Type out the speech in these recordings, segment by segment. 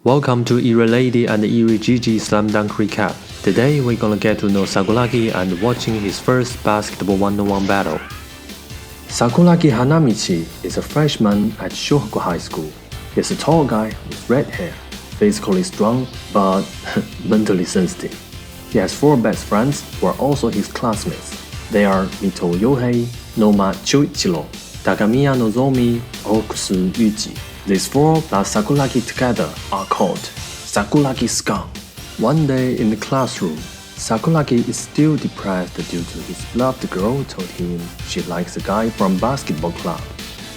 Welcome to Eerylady and Eeryjiji Slamdunk Recap. Today we're gonna get to know Sakuragi and watching his first basketball one-on-one battle. Sakuragi Hanamichi is a freshman at Shohoku High School. He's a tall guy with red hair, physically strong but mentally sensitive. He has 4 best friends who are also his classmates. They are Mito Yohei, Noma Choichiro, Takamiya Nozomi, Okusu Yuji. These 4 plus Sakuragi together are called Sakuragi Scum. One day in the classroom, Sakuragi is still depressed due to his beloved girl told him she likes a guy from basketball club.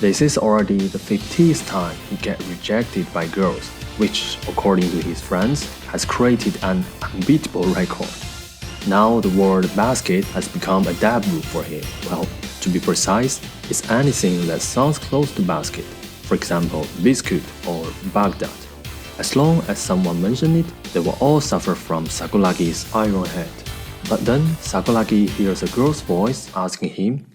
This is already the 50th time he gets rejected by girls, which, according to his friends, has created an unbeatable record. Now the word basket has become a taboo for him. Well, to be precise, it's anything that sounds close to basket. For example, biscuit or Baghdad. As long as someone mentions it, they will all suffer from Sakuragi's iron head. But then Sakuragi hears a girl's voice asking him,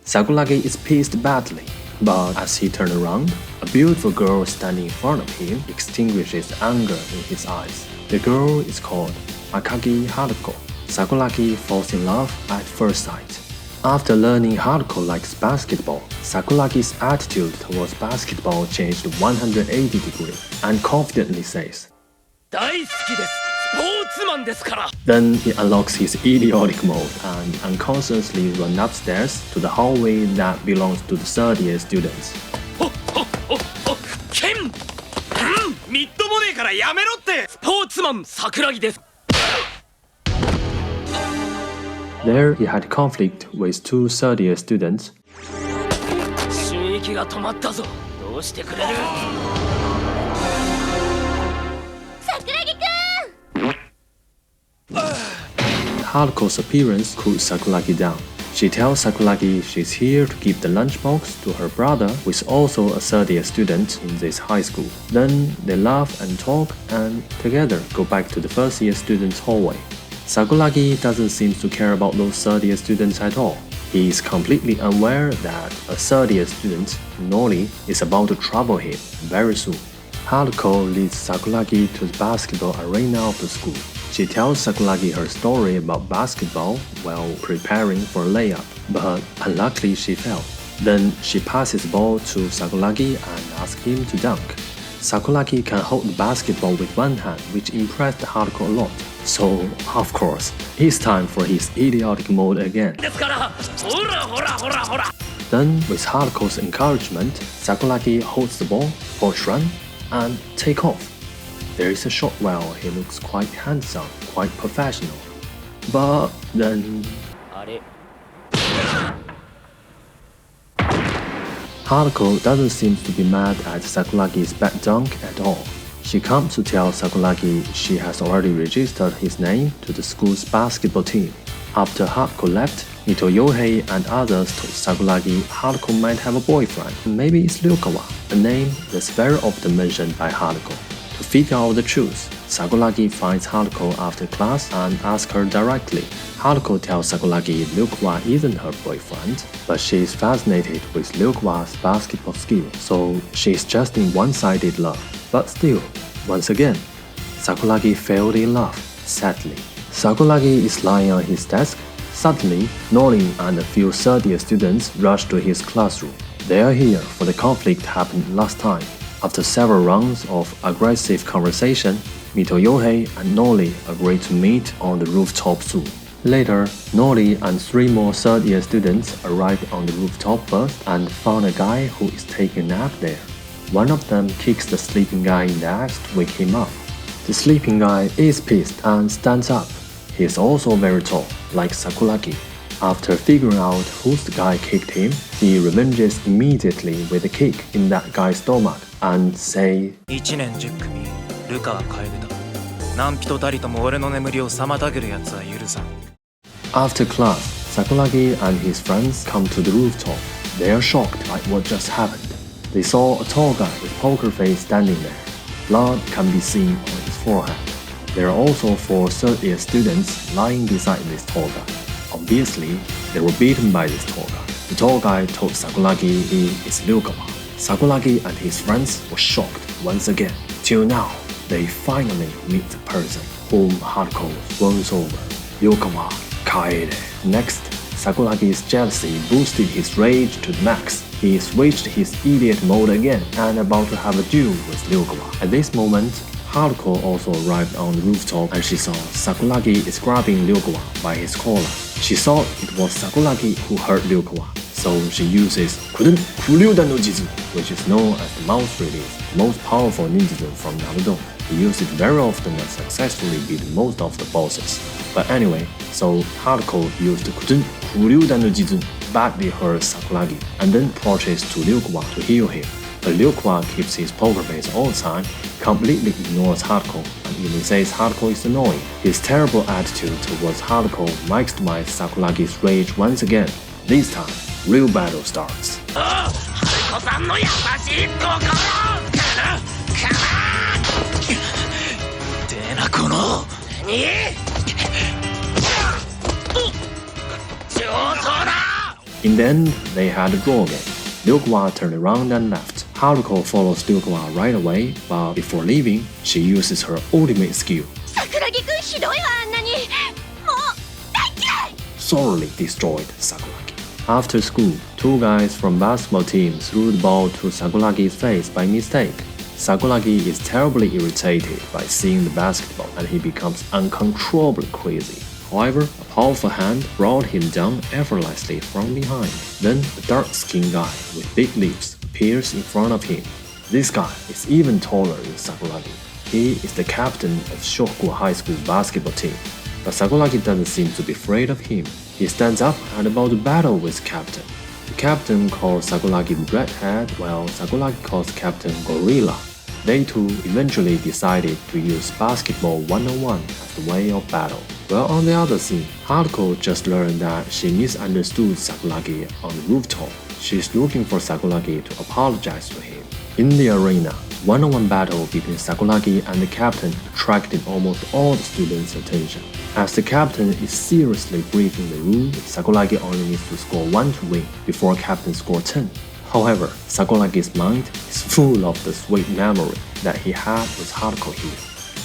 Sakuragi is pissed badly, but as he turns around, a beautiful girl standing in front of him extinguishes anger in his eyes. The girl is called Akagi Haruko. Sakuragi falls in love at first sight. After learning Haruko likes basketball, Sakuragi's attitude towards basketball changed 180 degrees and confidently says, Then he unlocks his idiotic mode and unconsciously runs upstairs to the hallway that belongs to the third year students. There he had conflict with 2 third year students. Haruko's appearance cools Sakuragi down. She tells Sakuragi she's here to give the lunchbox to her brother, who is also a third year student in this high school. Then they laugh and talk and together go back to the first year students' hallway. Sakuragi doesn't seem to care about those third year students at all. He is completely unaware that a third year student, Nori, is about to trouble him very soon. Haruko leads Sakuragi to the basketball arena of the school. She tells Sakuragi her story about basketball while preparing for a layup, but unluckily she fell. Then she passes the ball to Sakuragi and asks him to dunk. Sakuragi can hold the basketball with one hand, which impressed Haruko a lot. So, of course, it's time for his idiotic mode again. Then, with Haruko's encouragement, Sakuragi holds the ball, push run, and take off. There is a short while he looks quite handsome, quite professional. But then... Haruko doesn't seem to be mad at Sakuragi's bad dunk at all. She comes to tell Sakuragi she has already registered his name to the school's basketball team. After Haruko left, Mito Yohei and others told Sakuragi Haruko might have a boyfriend. Maybe it's Ryukawa, a name that's very often mentioned by Haruko. To figure out the truth, Sakuragi finds Haruko after class and asks her directly. Haruko tells Sakuragi Ryukawa isn't her boyfriend, but she is fascinated with Ryukawa's basketball skill, so she's just in one-sided love. But still, once again, Sakuragi failed in love, sadly. Sakuragi is lying on his desk. Suddenly, Nori and a few third-year students rush to his classroom. They are here for the conflict happened last time. After several rounds of aggressive conversation, Mito Yohei and Nori agree to meet on the rooftop soon. Later, Nori and 3 more third-year students arrived on the rooftop first and found a guy who is taking a nap there. One of them kicks the sleeping guy in the ass to wake him up. The sleeping guy is pissed and stands up. He is also very tall, like Sakuragi. After figuring out whose the guy kicked him, he revenges immediately with a kick in that guy's stomach and say, After class, Sakuragi and his friends come to the rooftop. They are shocked by what just happened. They saw a tall guy with poker face standing there. Blood can be seen on his forehead. There are also 4 third-year students lying beside this tall guy. Obviously, they were beaten by this tall guy. The tall guy told Sakuragi he is Ryukawa. Sakuragi and his friends were shocked once again. Till now, they finally meet the person whom Haruko wants over, Ryukawa Kaede. Next, Sakuragi's jealousy boosted his rage to the max. He switched his idiot mode again and about to have a duel with Ryukawa. At this moment, Haruko also arrived on the rooftop and she saw Sakuragi is grabbing Ryukawa by his collar. She thought it was Sakuragi who hurt Ryukawa, so she uses Kuryuda no Jizu, which is known as the mouth release, the most powerful ninjutsu from Naruto. He used it very often and successfully beat most of the bosses. But anyway, so Haruko used Kuryuda no Jizu, badly hurt Sakuragi, and then approaches to Ryukawa to heal him. But Ryukawa keeps his poker face all the time, completely ignores Haruko, and even says Haruko is annoying. His terrible attitude towards Haruko maximized Sakuragi's rage once again. This time, real battle starts. In the end, they had a draw game. Ryukawa turned around and left. Haruko follows Ryukawa right away, but before leaving, she uses her ultimate skill. Sorely destroyed Sakuragi. After school, two guys from basketball team threw the ball to Sakuragi's face by mistake. Sakuragi is terribly irritated by seeing the basketball and he becomes uncontrollably crazy. However, a powerful hand brought him down effortlessly from behind. Then a dark-skinned guy with big lips appears in front of him. This guy is even taller than Sakuragi. He is the captain of Shokuo High School basketball team. But Sakuragi doesn't seem to be afraid of him. He stands up and about to battle with the captain. The captain calls Sakuragi Redhead, while Sakuragi calls Captain Gorilla. They two eventually decided to use basketball 101 as the way of battle. Well, on the other scene, Haruko just learned that she misunderstood Sakuragi on the rooftop. She's looking for Sakuragi to apologize to him. In the arena, one-on-one battle between Sakuragi and the captain attracted almost all the students' attention. As the captain is seriously briefing the room, Sakuragi only needs to score 1 to win before captain scores 10. However, Sakuragi's mind is full of the sweet memory that he had with Haruko here.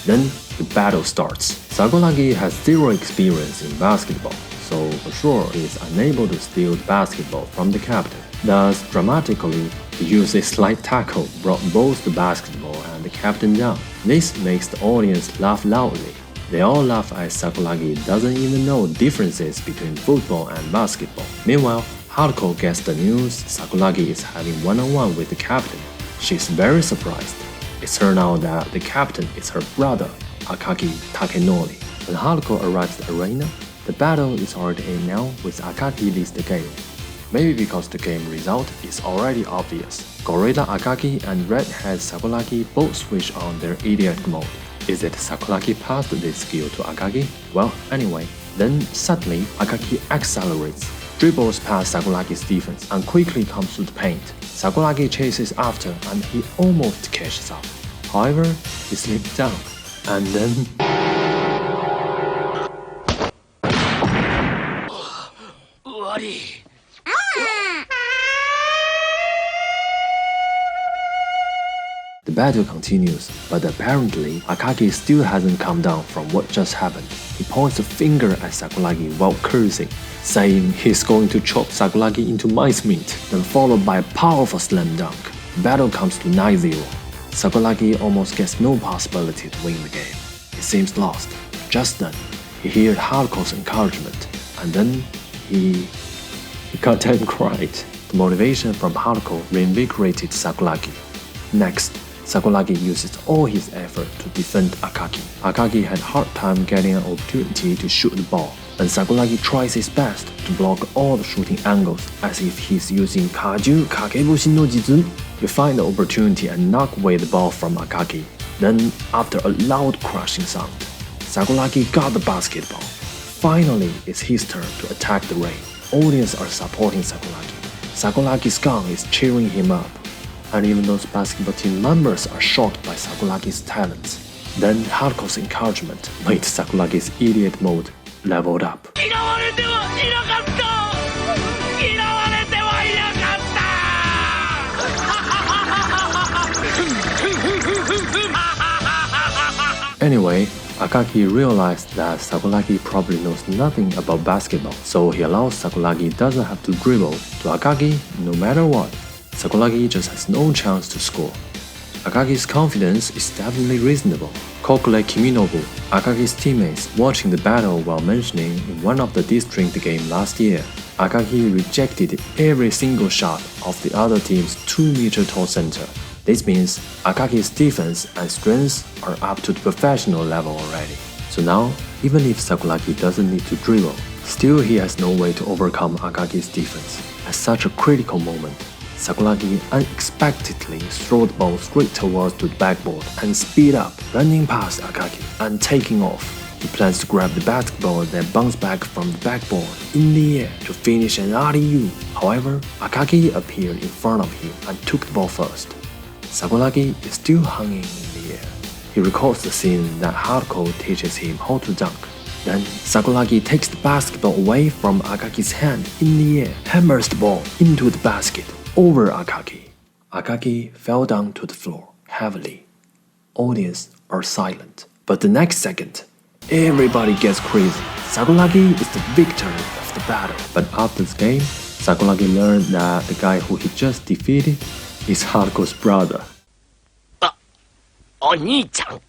Then the battle starts. Sakuragi has zero experience in basketball, so for sure he is unable to steal the basketball from the captain. Thus, dramatically, he used a slight tackle, brought both the basketball and the captain down. This makes the audience laugh loudly. They all laugh as Sakuragi doesn't even know differences between football and basketball. Meanwhile, Haruko gets the news Sakuragi is having one-on-one with the captain. She's very surprised. It turned out that the captain is her brother, Akagi Takenori. When Haruko arrives at the arena, the battle is already in now with Akagi leads the game. Maybe because the game result is already obvious. Gorilla Akagi and Redhead Sakuragi both switch on their idiot mode. Is it Sakuragi passed this skill to Akagi? Well, anyway, then suddenly Akagi accelerates, dribbles past Sakuragi's defense and quickly comes to the paint. Sakuragi chases after and he almost catches up. However, he slips down and then... The battle continues, but apparently Akagi still hasn't come down from what just happened. He points a finger at Sakuragi while cursing, saying he's going to chop Sakuragi into mice meat, then followed by a powerful slam dunk. The battle comes to 9-0. Sakuragi almost gets no possibility to win the game. He seems lost. Just then, he heard Haruko's encouragement, and then he got damn cried. The motivation from Haruko reinvigorated Sakuragi. Next, Sakuragi uses all his effort to defend Akagi. Akagi had a hard time getting an opportunity to shoot the ball, and Sakuragi tries his best to block all the shooting angles as if he's using Kaju Kakebushi no Jizu. You find the opportunity and knock away the ball from Akagi. Then, after a loud crashing sound, Sakuragi got the basketball. Finally, it's his turn to attack the ring. Audience are supporting Sakuragi. Sakuragi's gang is cheering him up. And even those basketball team members are shocked by Sakuragi's talents. Then Haruko's encouragement made Sakuragi's idiot mode leveled up. Anyway, Akagi realized that Sakuragi probably knows nothing about basketball, so he allows Sakuragi doesn't have to dribble. To Akagi, no matter what, Sakuragi just has no chance to score. Akagi's confidence is definitely reasonable. Kokure Kiminobu, Akagi's teammates, watching the battle while mentioning in one of the district games last year, Akagi rejected every single shot of the other team's 2-meter tall center. This means Akagi's defense and strength are up to the professional level already. So now, even if Sakuragi doesn't need to dribble, still he has no way to overcome Akagi's defense. At such a critical moment, Sakuragi unexpectedly threw the ball straight towards the backboard and speed up, running past Akagi and taking off. He plans to grab the basketball and then bounce back from the backboard in the air to finish an alley-oop. However, Akagi appeared in front of him and took the ball first. Sakuragi is still hanging in the air. He recalls the scene that Haruko teaches him how to dunk. Then, Sakuragi takes the basketball away from Akagi's hand in the air, hammers the ball into the basket over Akagi. Akagi fell down to the floor heavily. Audience are silent. But the next second, everybody gets crazy. Sakuragi is the victor of the battle. But after the game, Sakuragi learned that the guy who he just defeated is Haruko's brother. お兄ちゃん